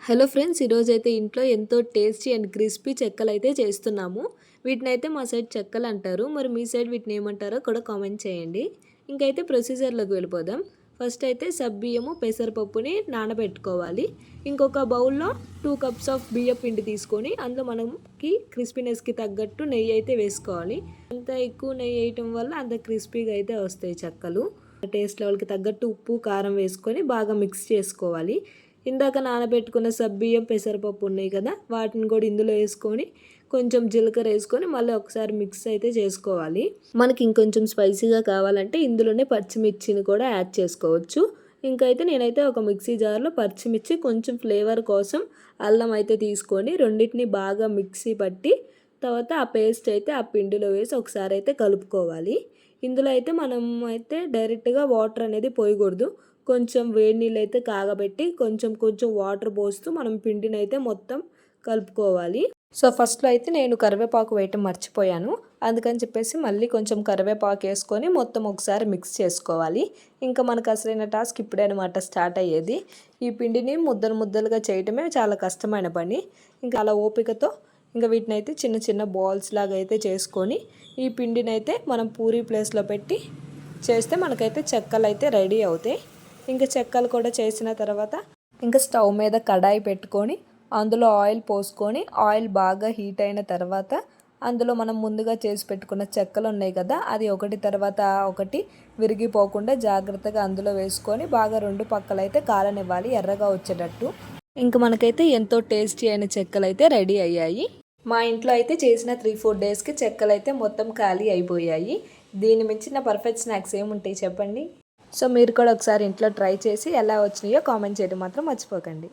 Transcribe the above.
Hello friends, ఈరోజైతే ఇంట్లో ఎంతో టేస్టీ అండ్ క్రిస్పీ చెక్కలైతే చేస్తున్నాము. వీటినైతే మా సైడ్ చెక్కలు అంటారు. మరి మీ సైడ్ వీటిని ఏమంటారో కూడా కామెంట్ చేయండి. ఇంకైతే ప్రొసీజర్లోకి వెళ్ళిపోదాం. ఫస్ట్ అయితే సబ్బియ్యము పెసరపప్పుని నానబెట్టుకోవాలి. ఇంకొక బౌల్లో 2 కప్స్ ఆఫ్ బియ్యం పిండి తీసుకొని అందులో మనకి క్రిస్పీనెస్కి తగ్గట్టు నెయ్యి అయితే వేసుకోవాలి. అంత ఎక్కువ నెయ్యి వేయటం వల్ల అంత క్రిస్పీగా అయితే వస్తాయి చెక్కలు. టేస్ట్ లెవెల్కి తగ్గట్టు ఉప్పు కారం వేసుకొని బాగా మిక్స్ చేసుకోవాలి. ఇందాక నానబెట్టుకున్న సబ్బియ్యం పెసరపప్పు ఉన్నాయి కదా, వాటిని కూడా ఇందులో వేసుకొని కొంచెం జీలకర్ర వేసుకొని మళ్ళీ ఒకసారి మిక్స్ అయితే చేసుకోవాలి. మనకి ఇంకొంచెం స్పైసీగా కావాలంటే ఇందులోనే పచ్చిమిర్చిని కూడా యాడ్ చేసుకోవచ్చు. ఇంకైతే నేనైతే ఒక మిక్సీ జార్లో పచ్చిమిర్చి కొంచెం ఫ్లేవర్ కోసం అల్లం అయితే తీసుకొని రెండింటిని బాగా మిక్సీ పట్టి తర్వాత ఆ పేస్ట్ అయితే ఆ పిండిలో వేసి ఒకసారి అయితే కలుపుకోవాలి. ఇందులో అయితే మనం అయితే డైరెక్ట్గా వాటర్ అనేది పోయకూడదు. కొంచెం వేడి నీళ్ళు అయితే కాగబెట్టి కొంచెం కొంచెం వాటర్ పోస్తూ మనం పిండిని అయితే మొత్తం కలుపుకోవాలి. సో ఫస్ట్లో అయితే నేను కరివేపాకు వేయటం మర్చిపోయాను. అందుకని చెప్పేసి మళ్ళీ కొంచెం కరివేపాకు వేసుకొని మొత్తం ఒకసారి మిక్స్ చేసుకోవాలి. ఇంకా మనకు అసలైన టాస్క్ ఇప్పుడే అనమాట స్టార్ట్ అయ్యేది. ఈ పిండిని ముద్దలు ముద్దలుగా చేయటమే చాలా కష్టమైన పని. ఇంకా అలా ఓపికతో ఇంకా వీటిని అయితే చిన్న చిన్న బాల్స్ లాగా అయితే చేసుకొని ఈ పిండిని అయితే మనం పూరీ ప్లేస్లో పెట్టి చేస్తే మనకైతే చెక్కలు అయితే రెడీ అవుతాయి. ఇంకా చెక్కలు కూడా చేసిన తర్వాత ఇంకా స్టవ్ మీద కడాయి పెట్టుకొని అందులో ఆయిల్ పోసుకొని ఆయిల్ బాగా హీట్ అయిన తర్వాత అందులో మనం ముందుగా చేసి పెట్టుకున్న చెక్కలు ఉన్నాయి కదా, అది ఒకటి తర్వాత ఒకటి విరిగిపోకుండా జాగ్రత్తగా అందులో వేసుకొని బాగా రెండు పక్కలైతే కాలనివ్వాలి ఎర్రగా వచ్చేటట్టు. ఇంకా మనకైతే ఎంతో టేస్టీ అయిన చెక్కలు అయితే రెడీ అయ్యాయి. మా ఇంట్లో అయితే చేసిన 3-4 డేస్కి చెక్కలు అయితే మొత్తం ఖాళీ అయిపోయాయి. దీన్ని మించిన పర్ఫెక్ట్ స్నాక్స్ ఏముంటాయి చెప్పండి. సో మీరు కూడా ఒకసారి ఇంట్లో ట్రై చేసి ఎలా వచ్చినాయో కామెంట్ చేయడం మాత్రం మర్చిపోకండి.